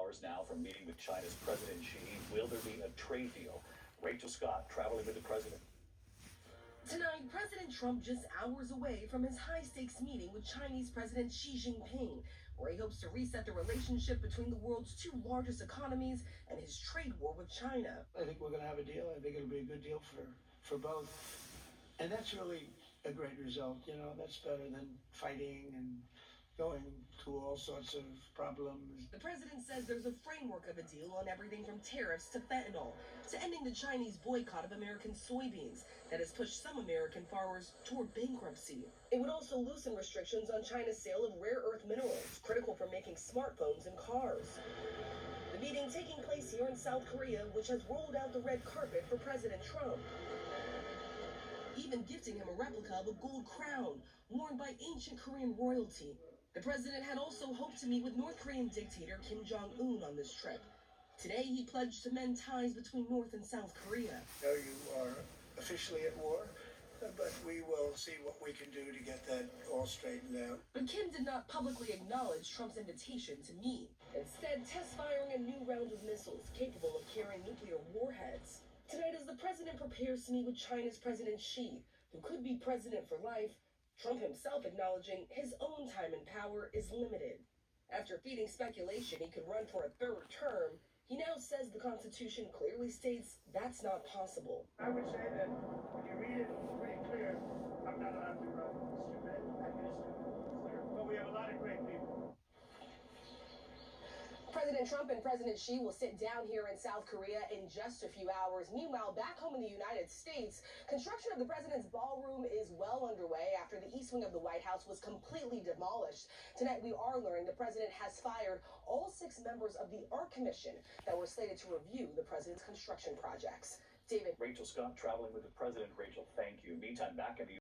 hours now from meeting with China's President Xi. Will there be a trade deal? Rachel Scott traveling with the president. Tonight, President Trump just hours away from his high-stakes meeting with Chinese President Xi Jinping, where he hopes to reset the relationship between the world's two largest economies and his trade war with China. I think we're going to have a deal. I think it'll be a good deal for both. And that's really a great result. You know, that's better than fighting and going through all sorts of problems. The president says there's a framework of a deal on everything from tariffs to fentanyl, to ending the Chinese boycott of American soybeans that has pushed some American farmers toward bankruptcy. It would also loosen restrictions on China's sale of rare earth minerals, critical for making smartphones and cars. The meeting taking place here in South Korea, which has rolled out the red carpet for President Trump, even gifting him a replica of a gold crown worn by ancient Korean royalty. The president had also hoped to meet with North Korean dictator Kim Jong-un on this trip. Today, he pledged to mend ties between North and South Korea. No, you are officially at war, but we will see what we can do to get that all straightened out. But Kim did not publicly acknowledge Trump's invitation to meet, instead test firing a new round of missiles capable of carrying nuclear warheads. Tonight, as the president prepares to meet with China's President Xi, who could be president for life, Trump himself acknowledging his own time in power is limited. After feeding speculation he could run for a third term, he now says the Constitution clearly states that's not possible. I would say that when you read it, it's pretty clear I'm not allowed to run, Mr. Administrator. But we have a lot of great people. President Trump and President Xi will sit down here in South Korea in just a few hours. Meanwhile, back home in the United States, construction of the president's ballroom is well underway after the east wing of the White House was completely demolished. Tonight, we are learning the president has fired all 6 members of the Art Commission that were slated to review the president's construction projects. David. Rachel Scott traveling with the president. Rachel, thank you. Meantime, back in the